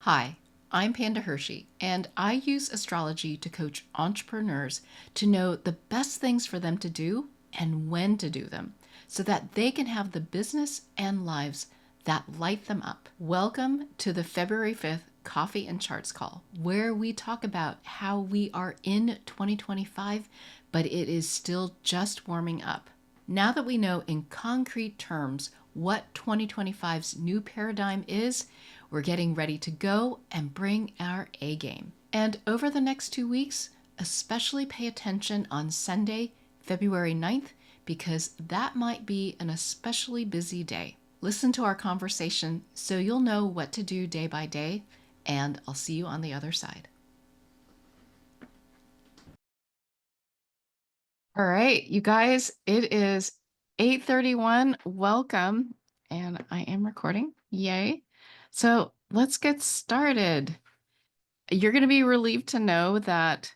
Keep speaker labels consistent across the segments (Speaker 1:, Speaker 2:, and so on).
Speaker 1: Hi, I'm Panda Hershey, and I use astrology to coach entrepreneurs to know the best things for them to do and when to do them so that they can have the business and lives that light them up. Welcome to the February 5th Coffee and Charts call, where we talk about how we are in 2025, but it is still just warming up. Now that we know in concrete terms what 2025's new paradigm is, we're getting ready to go and bring our A game. And over the next 2 weeks, especially pay attention on Sunday, February 9th, because that might be an especially busy day. Listen to our conversation so you'll know what to do day by day, and I'll see you on the other side. All right, you guys, it is 8:31. Welcome, and I am recording. Yay. So let's get started. You're going to be relieved to know that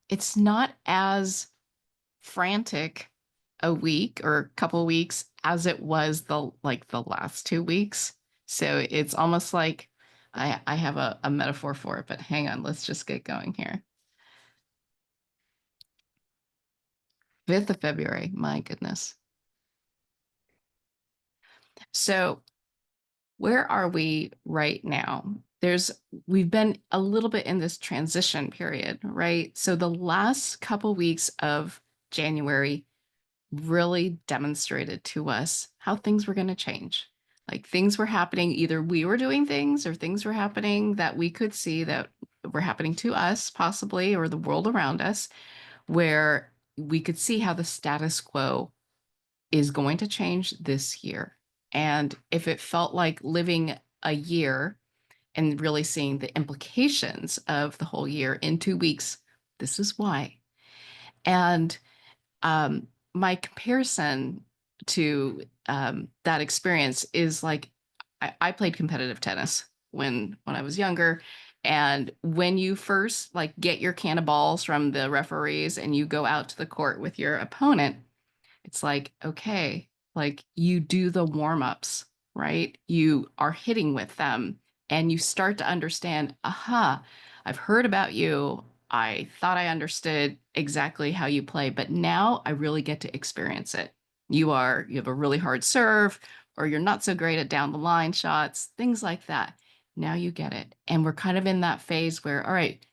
Speaker 1: it's not as frantic a week or a couple weeks as it was the last 2 weeks. So it's almost like I have a metaphor for it, but hang on, let's just get going here. 5th of February, my goodness. So where are we right now? We've been a little bit in this transition period, right? So the last couple weeks of January really demonstrated to us how things were going to change. Like things were happening, either we were doing things or things were happening that we could see that were happening to us, possibly, or the world around us, where we could see how the status quo is going to change this year. And if it felt like living a year and really seeing the implications of the whole year in 2 weeks, this is why. And my comparison to that experience is like I played competitive tennis when I was younger. And when you first like get your can of balls from the referees and you go out to the court with your opponent, it's like, okay, like you do the warm-ups, right? You are hitting with them and you start to understand, aha, I've heard about you. I thought I understood exactly how you play, but now I really get to experience it. You have a really hard serve, or you're not so great at down the line shots, things like that. Now you get it. And we're kind of in that phase where, all right,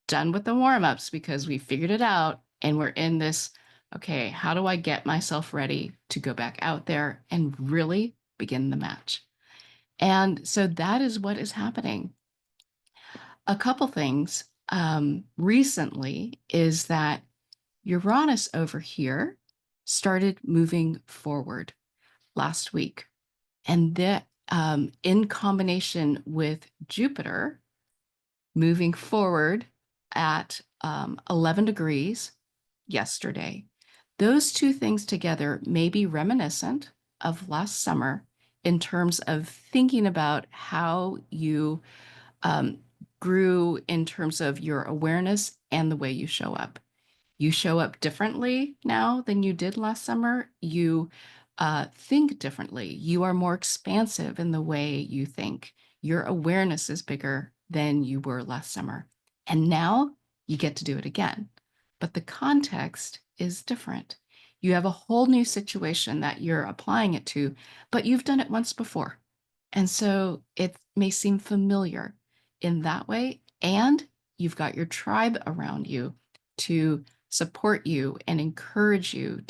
Speaker 1: done with the warm-ups because we figured it out and we're in this, okay, how do I get myself ready to go back out there and really begin the match? And so that is what is happening. A couple things recently is that Uranus over here started moving forward last week. And that in combination with Jupiter moving forward at 11 degrees yesterday, those two things together may be reminiscent of last summer in terms of thinking about how you um, grew in terms of your awareness and the way you show up. You show up differently now than you did last summer. You think differently. You are more expansive in the way you think. Your awareness is bigger than you were last summer. And now you get to do it again. But the context is different. You have a whole new situation that you're applying it to, but you've done it once before. And so it may seem familiar in that way. And you've got your tribe around you to support you and encourage you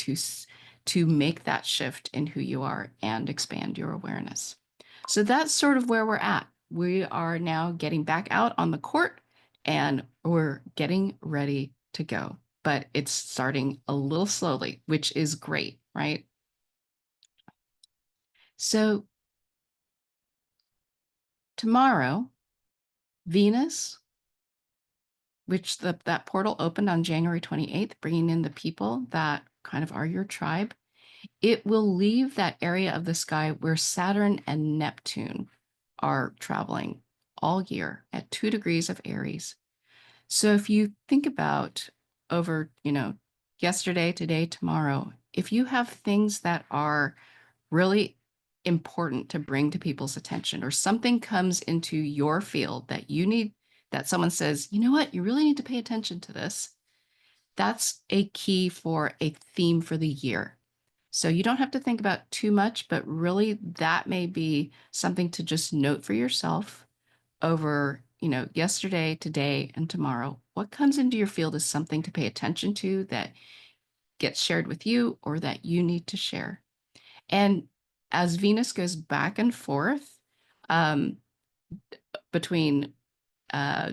Speaker 1: to make that shift in who you are and expand your awareness. So that's sort of where we're at. We are now getting back out on the court and we're getting ready to go. But it's starting a little slowly, which is great, right? So tomorrow, Venus, which that portal opened on January 28th, bringing in the people that kind of are your tribe, it will leave that area of the sky where Saturn and Neptune are traveling all year at 2 degrees of Aries. So if you think about over, yesterday, today, tomorrow, if you have things that are really important to bring to people's attention, or something comes into your field that you need, that someone says, you know what, you really need to pay attention to this, that's a key for a theme for the year. So you don't have to think about too much, but really that may be something to just note for yourself over, yesterday, today, and tomorrow. What comes into your field is something to pay attention to that gets shared with you or that you need to share. And as Venus goes back and forth um, between uh,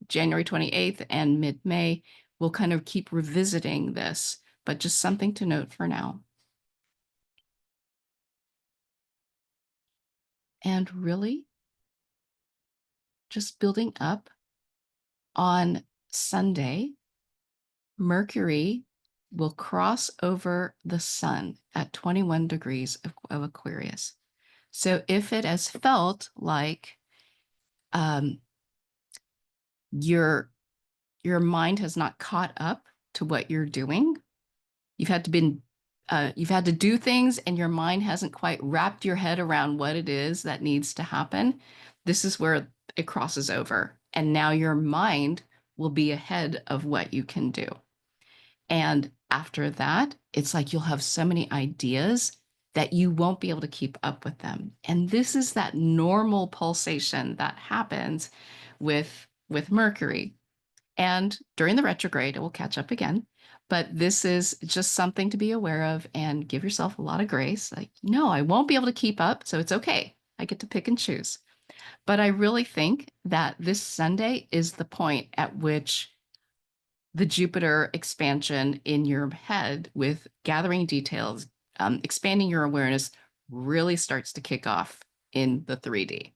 Speaker 1: January 28th and mid-May, we'll kind of keep revisiting this, but just something to note for now. And really, just building up on Sunday, Mercury will cross over the sun at 21 degrees of Aquarius. So if it has felt like um, your mind has not caught up to what you're doing, you've had to do things and your mind hasn't quite wrapped your head around what it is that needs to happen, this is where it crosses over. And now your mind will be ahead of what you can do. And after that, it's like you'll have so many ideas that you won't be able to keep up with them. And this is that normal pulsation that happens with Mercury. And during the retrograde, it will catch up again. But this is just something to be aware of and give yourself a lot of grace. Like, no, I won't be able to keep up, so it's okay. I get to pick and choose. But I really think that this Sunday is the point at which the Jupiter expansion in your head with gathering details, expanding your awareness really starts to kick off in the 3D.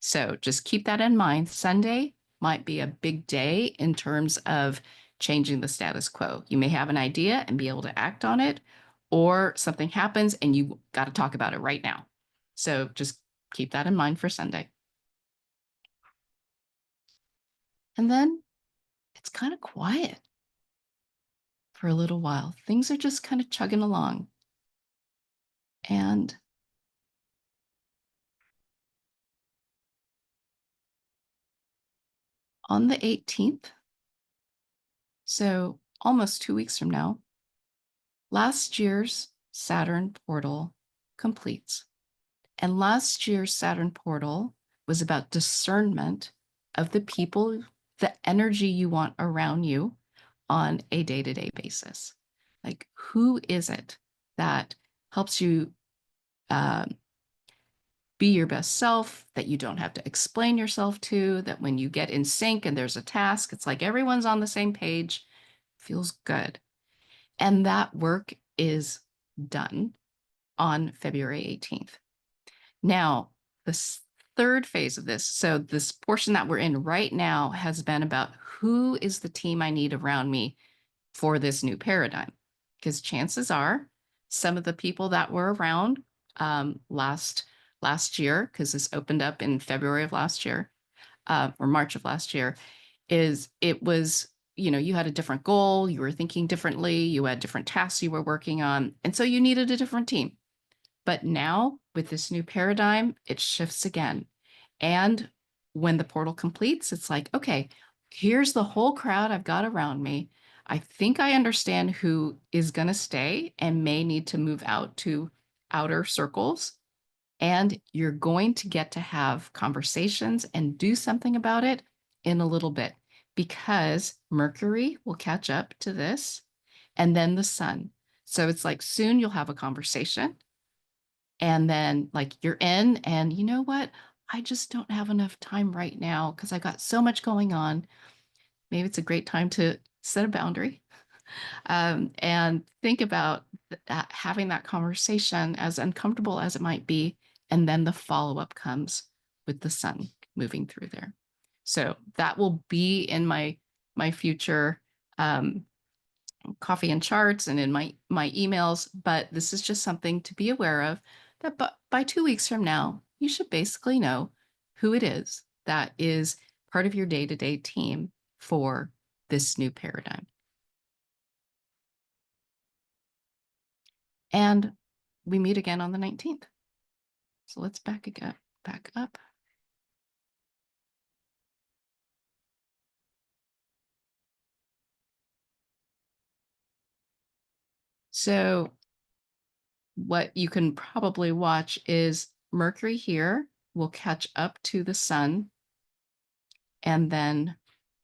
Speaker 1: So just keep that in mind. Sunday might be a big day in terms of changing the status quo. You may have an idea and be able to act on it, or something happens and you got to talk about it right now. So just keep that in mind for Sunday. And then it's kind of quiet for a little while. Things are just kind of chugging along. And on the 18th, so almost 2 weeks from now, last year's Saturn portal completes. And last year's Saturn portal was about discernment of the people, the energy you want around you on a day-to-day basis. Like, who is it that helps you be your best self, that you don't have to explain yourself to, that when you get in sync and there's a task, it's like everyone's on the same page, feels good. And that work is done on February 18th. Now, the third phase of this, so this portion that we're in right now has been about who is the team I need around me for this new paradigm. Because chances are some of the people that were around last year, because this opened up in February of last year, or March of last year, it was, you had a different goal, you were thinking differently, you had different tasks you were working on, and so you needed a different team. But now with this new paradigm, it shifts again. And when the portal completes, it's like, okay, here's the whole crowd I've got around me. I think I understand who is going to stay and may need to move out to outer circles. And you're going to get to have conversations and do something about it in a little bit, because Mercury will catch up to this and then the sun. So it's like soon you'll have a conversation and then like you're in, and you know what? I just don't have enough time right now because I got so much going on. Maybe it's a great time to set a boundary and think about having that conversation, as uncomfortable as it might be. And then the follow-up comes with the sun moving through there. So that will be in my future coffee and charts and in my emails, but this is just something to be aware of, that by 2 weeks from now, you should basically know who it is that is part of your day-to-day team for this new paradigm. And we meet again on the 19th. So let's back again, back up. So what you can probably watch is Mercury here will catch up to the sun and then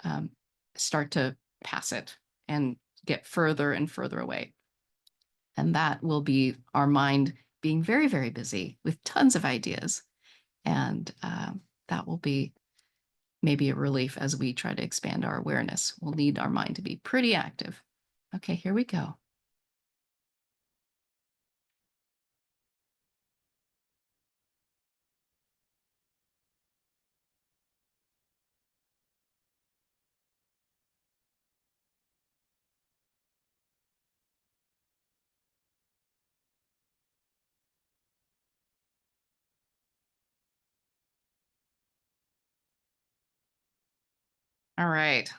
Speaker 1: um, start to pass it and get further and further away. And that will be our mind being very, very busy with tons of ideas. And that will be maybe a relief as we try to expand our awareness. We'll need our mind to be pretty active. Okay, here we go. All right.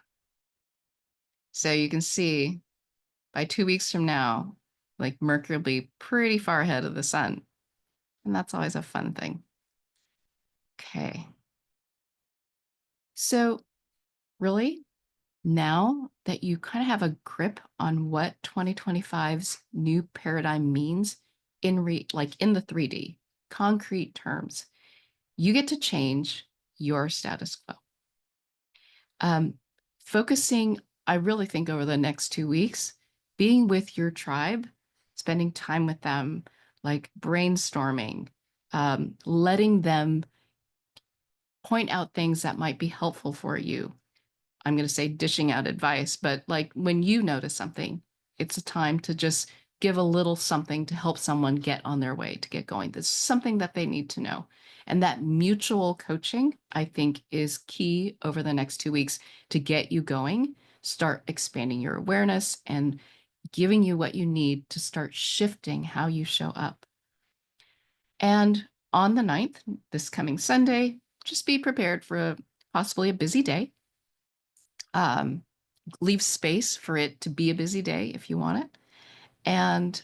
Speaker 1: So you can see by 2 weeks from now, like Mercury will be pretty far ahead of the sun. And that's always a fun thing. Okay. So really, now that you kind of have a grip on what 2025's new paradigm means like in the 3D, concrete terms, you get to change your status quo. Focusing, I really think over the next 2 weeks, being with your tribe, spending time with them, like brainstorming, letting them point out things that might be helpful for you. I'm going to say dishing out advice, but like when you notice something, it's a time to just give a little something to help someone get on their way to get going. This is something that they need to know. And that mutual coaching, I think, is key over the next 2 weeks to get you going, start expanding your awareness and giving you what you need to start shifting how you show up. And on the 9th, this coming Sunday, just be prepared for possibly a busy day. Leave space for it to be a busy day if you want it. And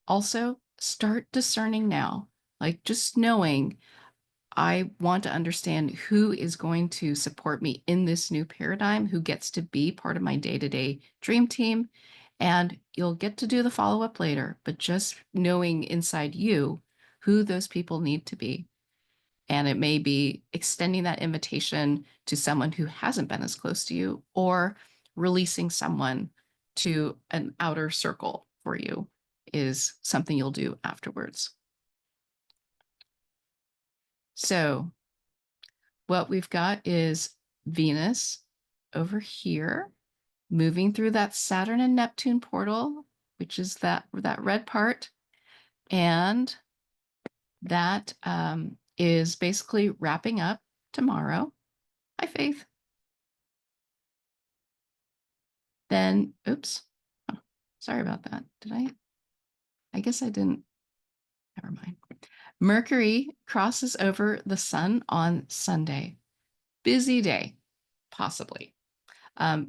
Speaker 1: also start discerning now, like just knowing I want to understand who is going to support me in this new paradigm, who gets to be part of my day-to-day dream team. And you'll get to do the follow-up later, but just knowing inside you who those people need to be. And it may be extending that invitation to someone who hasn't been as close to you or releasing someone to an outer circle for you is something you'll do afterwards. So what we've got is Venus over here, moving through that Saturn and Neptune portal, which is that red part. And that is basically wrapping up tomorrow. Hi, Faith. Then, oops, oh, sorry about that. Did I guess I didn't, never mind. Mercury crosses over the sun on Sunday. Busy day, possibly,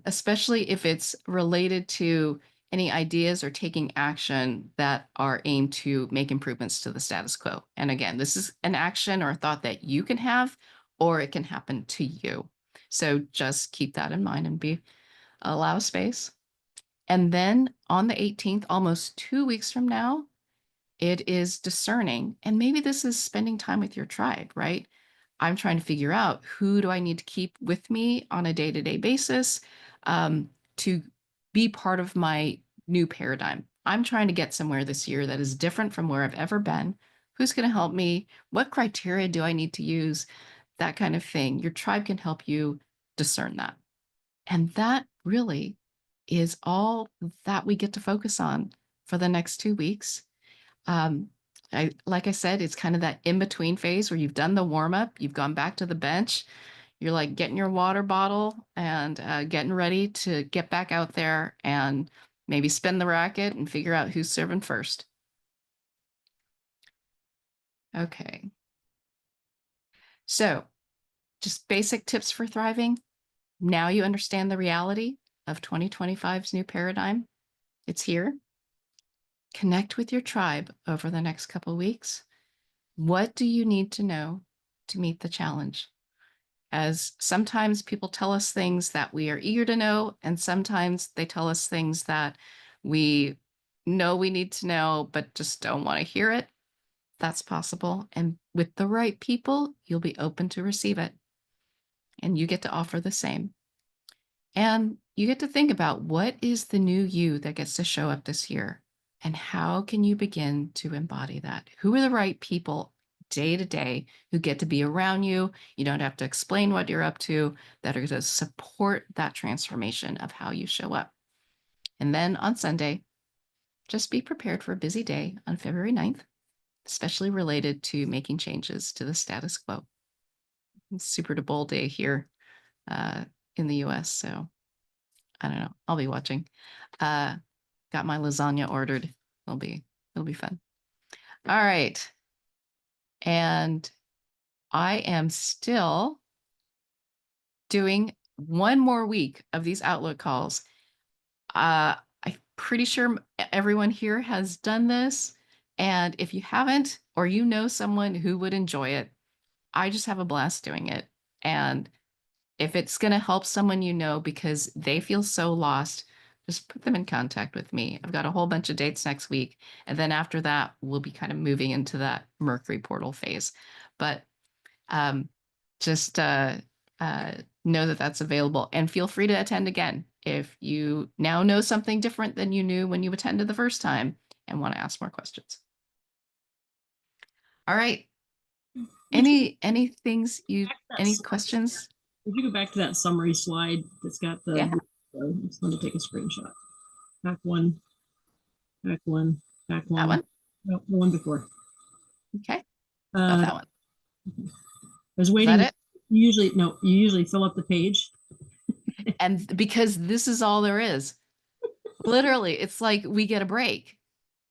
Speaker 1: especially if it's related to any ideas or taking action that are aimed to make improvements to the status quo. And again, this is an action or a thought that you can have, or it can happen to you. So just keep that in mind and allow space. And then on the 18th, almost 2 weeks from now, it is discerning. And maybe this is spending time with your tribe, right? I'm trying to figure out who do I need to keep with me on a day-to-day basis to be part of my new paradigm. I'm trying to get somewhere this year that is different from where I've ever been. Who's going to help me? What criteria do I need to use? That kind of thing. Your tribe can help you discern that. And that really is all that we get to focus on for the next 2 weeks. Like I said, it's kind of that in-between phase where you've done the warm-up, you've gone back to the bench, you're like getting your water bottle and getting ready to get back out there and maybe spin the racket and figure out who's serving first. Okay. So just basic tips for thriving. Now you understand the reality of 2025's new paradigm. It's here. Connect with your tribe over the next couple of weeks. What do you need to know to meet the challenge? As sometimes people tell us things that we are eager to know, and sometimes they tell us things that we know we need to know, but just don't want to hear it. That's possible. And with the right people, you'll be open to receive it. And you get to offer the same. And you get to think about what is the new you that gets to show up this year? And how can you begin to embody that? Who are the right people day to day who get to be around you? You don't have to explain what you're up to, that are going to support that transformation of how you show up. And then on Sunday, just be prepared for a busy day on February 9th, especially related to making changes to the status quo. It's Super Bowl day here uh, in the US. So I don't know. I'll be watching. Got my lasagna ordered. It'll be fun. All right. And I am still doing one more week of these Outlook calls. I'm pretty sure everyone here has done this. And if you haven't, or you know someone who would enjoy it, I just have a blast doing it. And if it's going to help someone you know because they feel so lost, just put them in contact with me. I've got a whole bunch of dates next week. And then after that, we'll be kind of moving into that Mercury portal phase. But um, just know that that's available and feel free to attend again if you now know something different than you knew when you attended the first time and want to ask more questions. All right. Any things any questions?
Speaker 2: If you go back to that summary slide that's got the,
Speaker 1: Yeah.
Speaker 2: I just want to take a screenshot. Back one, back one, back one.
Speaker 1: That one?
Speaker 2: No, the one before.
Speaker 1: Okay. Got that one.
Speaker 2: I was
Speaker 1: Is
Speaker 2: waiting.
Speaker 1: that it?
Speaker 2: You usually fill up the page.
Speaker 1: And because this is all there is. Literally, it's like we get a break.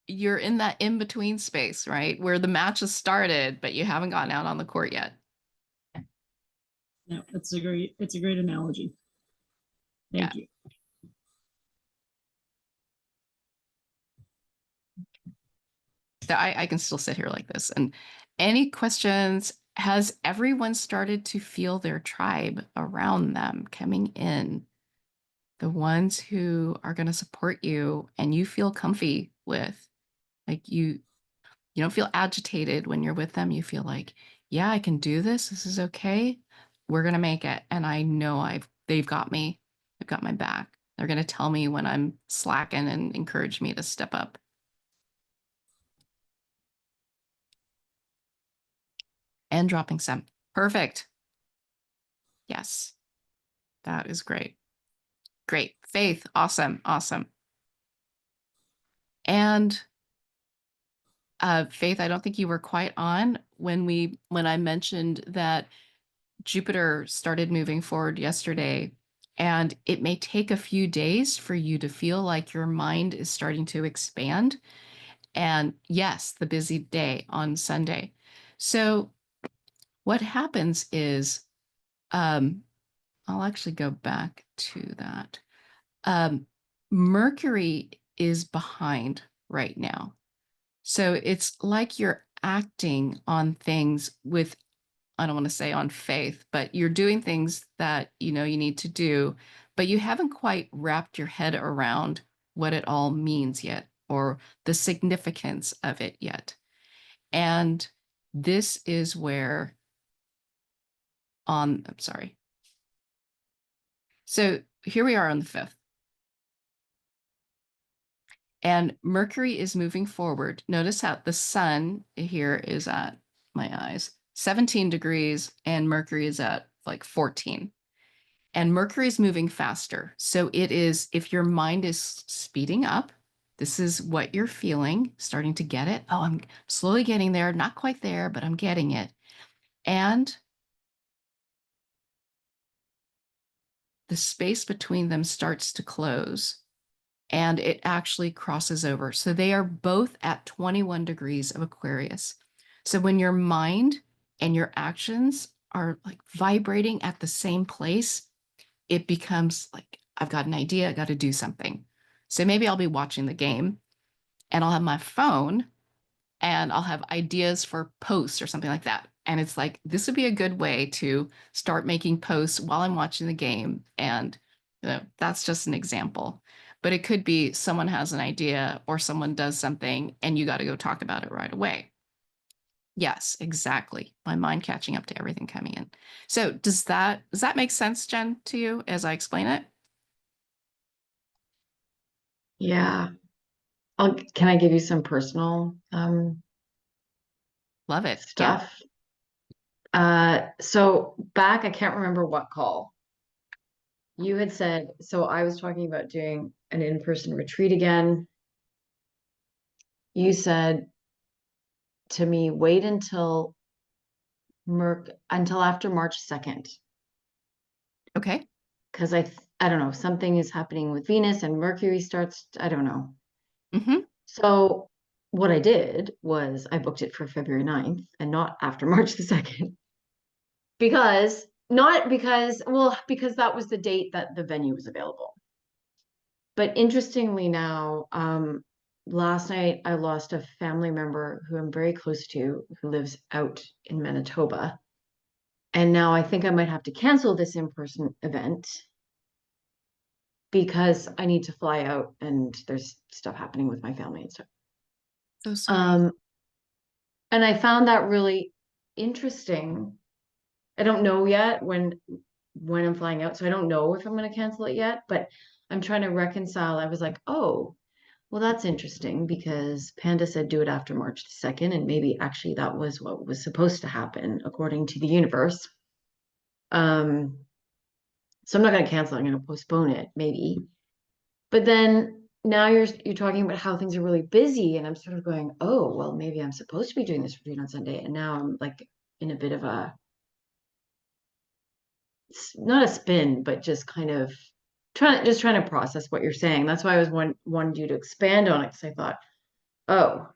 Speaker 1: You're in that in between space, right? Where the match has started, but you haven't gotten out on the court yet.
Speaker 2: Yeah, it's a great analogy. Thank you.
Speaker 1: So I can still sit here like this. And any questions? Has everyone started to feel their tribe around them coming in? The ones who are going to support you and you feel comfy with, like you don't feel agitated when you're with them. You feel like, yeah, I can do this. This is okay. We're going to make it. And I know they've got me. They've got my back. They're going to tell me when I'm slacking and encourage me to step up. And dropping some. Perfect. Yes. That is great. Great. Faith. Awesome. Awesome. And Faith, I don't think you were quite on when I mentioned that Jupiter started moving forward yesterday, and it may take a few days for you to feel like your mind is starting to expand. And yes, the busy day on Sunday. So what happens is, I'll actually go back to that. Mercury is behind right now. So it's like you're acting on things with, I don't want to say on faith, but you're doing things that you know you need to do, but you haven't quite wrapped your head around what it all means yet or the significance of it yet. And this is where I'm sorry. So here we are on the 5th. And Mercury is moving forward. Notice how the sun here is at my eyes, 17 degrees, and Mercury is at like 14. And Mercury is moving faster. So it is, if your mind is speeding up, this is what you're feeling, starting to get it. Oh, I'm slowly getting there, not quite there, but I'm getting it. And the space between them starts to close and it actually crosses over. So they are both at 21 degrees of Aquarius. So when your mind and your actions are like vibrating at the same place, it becomes like, I've got an idea, I got to do something. So maybe I'll be watching the game and I'll have my phone and I'll have ideas for posts or something like that. And it's like, this would be a good way to start making posts while I'm watching the game. And that's just an example. But it could be someone has an idea or someone does something and you got to go talk about it right away. Yes, exactly. My mind catching up to everything coming in. So does that make sense, Jen, to you as I explain it?
Speaker 3: Yeah. Can I give you some personal
Speaker 1: Love it. Yeah.
Speaker 3: stuff? So back, I can't remember what call. You had said, so I was talking about doing an in-person retreat again. You said to me, wait until after March 2nd.
Speaker 1: Okay.
Speaker 3: Because I don't know, something is happening with Venus and Mercury starts, I don't know.
Speaker 1: Mm-hmm.
Speaker 3: So what I did was I booked it for February 9th and not after March the 2nd. Because not because, well, because that was the date that the venue was available. But interestingly now, last night I lost a family member who I'm very close to, who lives out in Manitoba. And now I think I might have to cancel this in-person event because I need to fly out and there's stuff happening with my family and stuff.
Speaker 1: So sorry.
Speaker 3: Um, and I found that really interesting. I don't know yet when I'm flying out, so I don't know if I'm going to cancel it yet, but I'm trying to reconcile. I was like, oh, well, that's interesting because Panda said do it after March the 2nd, and maybe actually that was what was supposed to happen according to the universe. Um, so I'm not going to cancel it. I'm going to postpone it, maybe. But then now you're talking about how things are really busy, and I'm sort of going, oh, well, maybe I'm supposed to be doing this retreat on Sunday, and now I'm like in a bit of a not a spin, but just kind of trying to process what you're saying. That's why I was wanted you to expand on it because I thought, oh,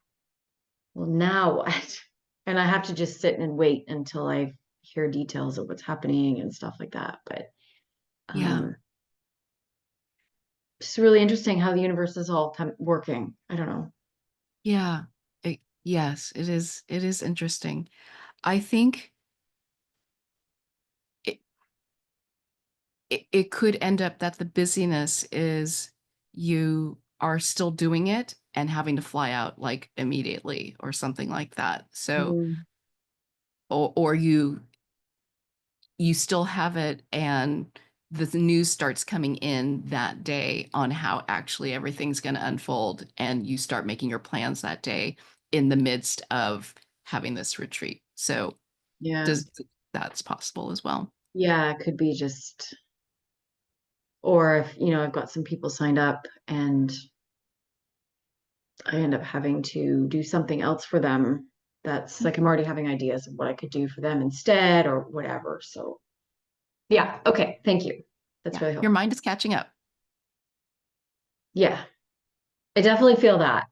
Speaker 3: well, now what? And I have to just sit and wait until I hear details of what's happening and stuff like that. But
Speaker 1: Yeah.
Speaker 3: um, it's really interesting how the universe is all working. I don't know.
Speaker 1: Yeah. Yes, it is. It is interesting. I think it, it could end up that the busyness is you are still doing it and having to fly out like immediately or something like that. So,
Speaker 3: Mm,
Speaker 1: or you still have it and the news starts coming in that day on how actually everything's going to unfold and you start making your plans that day in the midst of having this retreat. So
Speaker 3: yeah.
Speaker 1: does that's possible as well.
Speaker 3: Yeah, it could be just, or if, I've got some people signed up and I end up having to do something else for them. That's like I'm already having ideas of what I could do for them instead or whatever. So, yeah. Okay. Thank you. That's
Speaker 1: Yeah,
Speaker 3: really
Speaker 1: your
Speaker 3: helpful.
Speaker 1: mind is catching up.
Speaker 3: Yeah. I definitely feel that.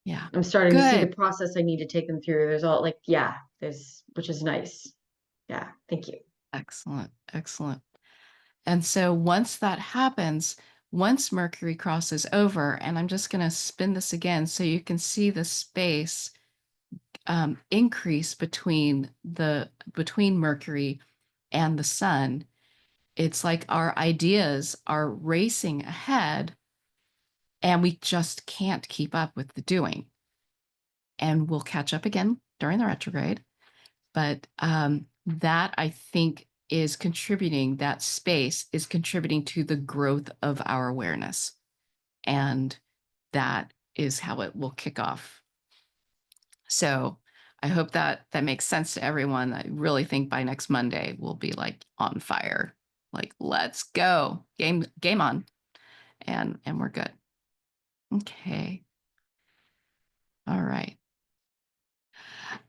Speaker 1: Yeah.
Speaker 3: I'm starting to see the
Speaker 1: Good.
Speaker 3: process I need to take them through. There's all like, yeah, which is nice. Yeah. Thank you.
Speaker 1: Excellent. Excellent. And so once that happens, once Mercury crosses over, and I'm just going to spin this again so you can see the space increase between Mercury and the Sun. It's like our ideas are racing ahead, and we just can't keep up with the doing. And we'll catch up again during the retrograde. But that I think is contributing, that space is contributing to the growth of our awareness. And that is how it will kick off. So I hope that that makes sense to everyone. I really think by next Monday we'll be like on fire. Like, let's go. Game on. And we're good. Okay. All right.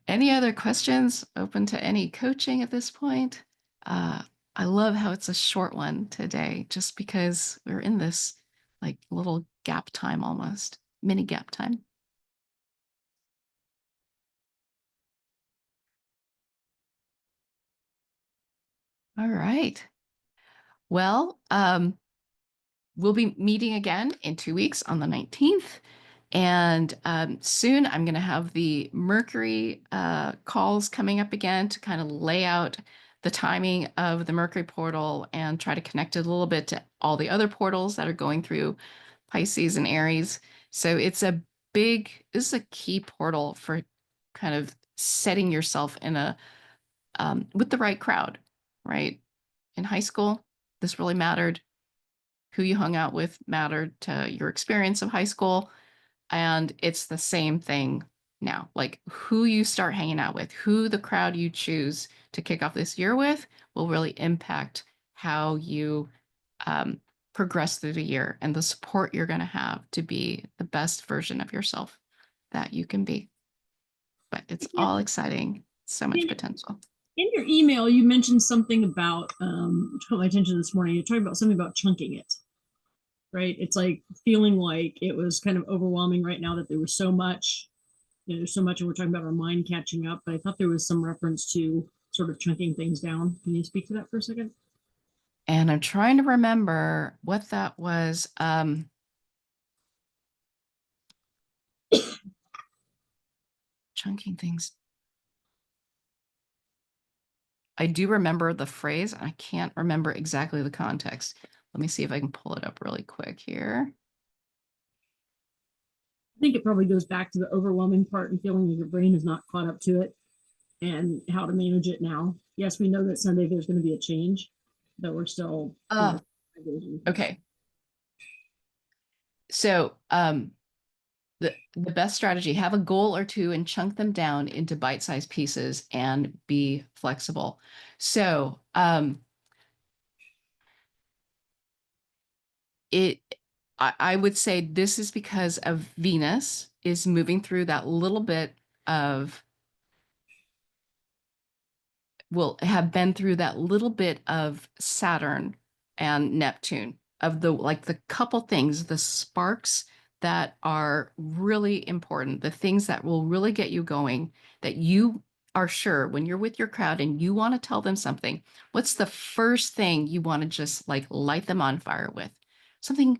Speaker 1: Any other questions? Open to any coaching at this point? I love how it's a short one today, just because we're in this like little gap time almost, mini gap time. All right. Well, we'll be meeting again in 2 weeks on the 19th. And soon I'm going to have the Mercury calls coming up again to kind of lay out the timing of the Mercury portal and try to connect it a little bit to all the other portals that are going through Pisces and Aries. So this is a key portal for kind of setting yourself in with the right crowd, right? In high school, this really mattered. Who you hung out with mattered to your experience of high school. And it's the same thing now. Like who you start hanging out with, who the crowd you choose to kick off this year with will really impact how you progress through the year and the support you're going to have to be the best version of yourself that you can be. But it's all exciting. So much potential.
Speaker 2: In your email, you mentioned something about, which caught my attention this morning. You're talking about something about chunking it, right? It's like feeling like it was kind of overwhelming right now that there was so much, there's so much, and we're talking about our mind catching up. But I thought there was some reference to sort of chunking things down. Can you speak to that for a second?
Speaker 1: And I'm trying to remember what that was. Chunking things. I do remember the phrase. I can't remember exactly the context. Let me see if I can pull it up really quick here.
Speaker 2: I think it probably goes back to the overwhelming part and feeling that your brain is not caught up to it and how to manage it now. Yes, we know that Sunday there's going to be a change, but we're still.
Speaker 1: Okay. So the best strategy, have a goal or two and chunk them down into bite-sized pieces and be flexible. So I would say this is because of Venus is moving through that little bit of, will have been through that little bit of Saturn and Neptune, of the couple things, the sparks that are really important, the things that will really get you going, that you are sure when you're with your crowd and you want to tell them something, what's the first thing you want to just like light them on fire with? Something,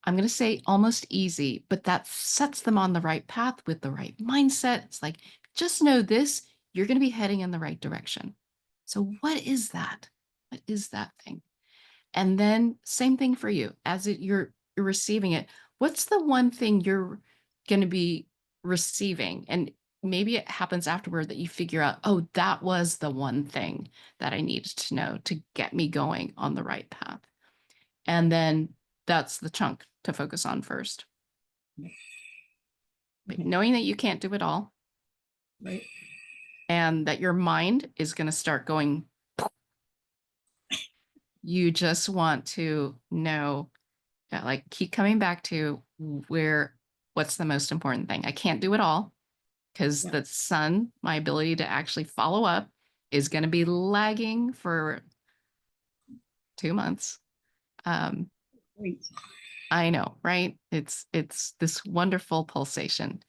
Speaker 1: I'm going to say almost easy, but that sets them on the right path with the right mindset. It's like, just know this, you're going to be heading in the right direction. So what is that? What is that thing? And then same thing for you as you're receiving it. What's the one thing you're going to be receiving? And maybe it happens afterward that you figure out, oh, that was the one thing that I needed to know to get me going on the right path. And then that's the chunk to focus on first. But knowing that you can't do it all.
Speaker 2: Right.
Speaker 1: And that your mind is going to start going. You just want to know that, like, keep coming back to what's the most important thing. I can't do it all because the sun, my ability to actually follow up, is going to be lagging for 2 months.
Speaker 2: Great.
Speaker 1: I know, right? It's this wonderful pulsation.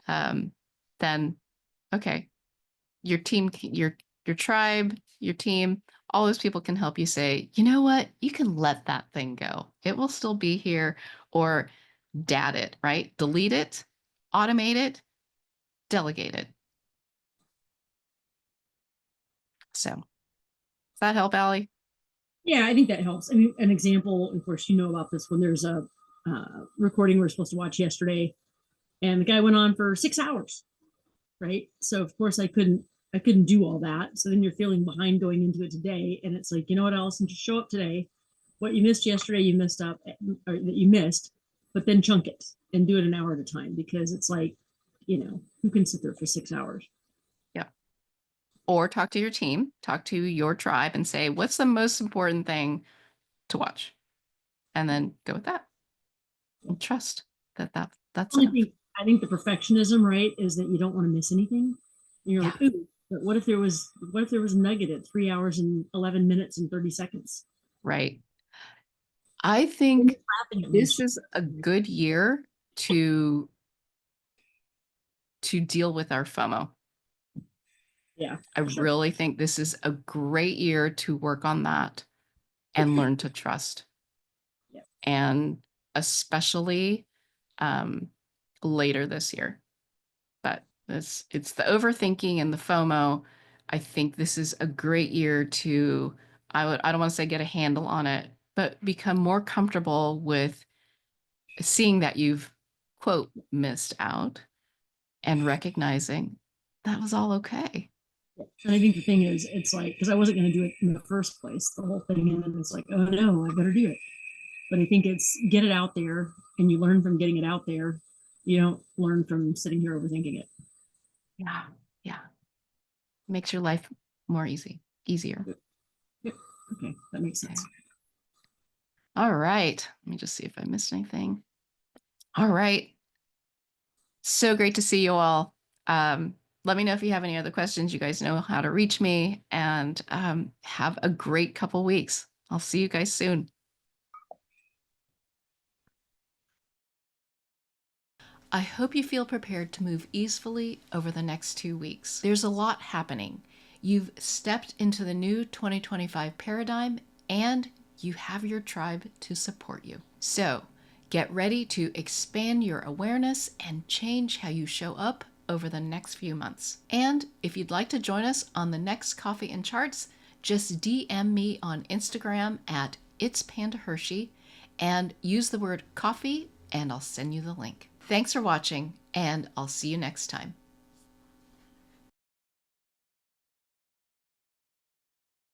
Speaker 1: Then, okay, your team, your tribe, your team, all those people can help you say, you know what, you can let that thing go. It will still be here, or DAD it, right? Delete it, automate it, delegate it. So does that help, Allie?
Speaker 2: Yeah, I think that helps. I mean, an example, of course, you know about this when there's a recording we were supposed to watch yesterday, and the guy went on for 6 hours, right? So of course I couldn't do all that. So then you're feeling behind going into it today, and it's like, you know what, Allison, just show up today. What you missed yesterday, you missed up, or that you missed, but then chunk it and do it an hour at a time, because it's like, who can sit there for 6 hours?
Speaker 1: Yeah. Or talk to your team, talk to your tribe and say, what's the most important thing to watch? And then go with that. And trust that's enough.
Speaker 2: I think the perfectionism, right, is that you don't want to miss anything. And you're like, ooh, but what if there was a nugget at 3 hours and 11 minutes and 30 seconds?
Speaker 1: Right. I think this is a good year to deal with our FOMO.
Speaker 2: Yeah.
Speaker 1: I really think this is a great year to work on that and learn to trust.
Speaker 2: Yeah.
Speaker 1: And especially later this year. But it's the overthinking and the FOMO. I think this is a great year to, I don't want to say get a handle on it, but become more comfortable with seeing that you've, quote, missed out and recognizing that was all okay.
Speaker 2: And I think the thing is, it's like, because I wasn't going to do it in the first place, the whole thing. And then it's like, oh no, I better do it. But I think it's get it out there, and you learn from getting it out there. You don't learn from sitting here overthinking it.
Speaker 1: Yeah. Yeah. Makes your life more easier.
Speaker 2: Yep. Okay. That makes sense.
Speaker 1: Okay. All right. Let me just see if I missed anything. All right. So great to see you all. Let me know if you have any other questions. You guys know how to reach me, and have a great couple weeks. I'll see you guys soon. I hope you feel prepared to move easily over the next 2 weeks. There's a lot happening. You've stepped into the new 2025 paradigm, and you have your tribe to support you. So get ready to expand your awareness and change how you show up over the next few months. And if you'd like to join us on the next Coffee and Charts, just DM me on Instagram at It's Panda Hershey and use the word coffee, and I'll send you the link. Thanks for watching, and I'll see you next time.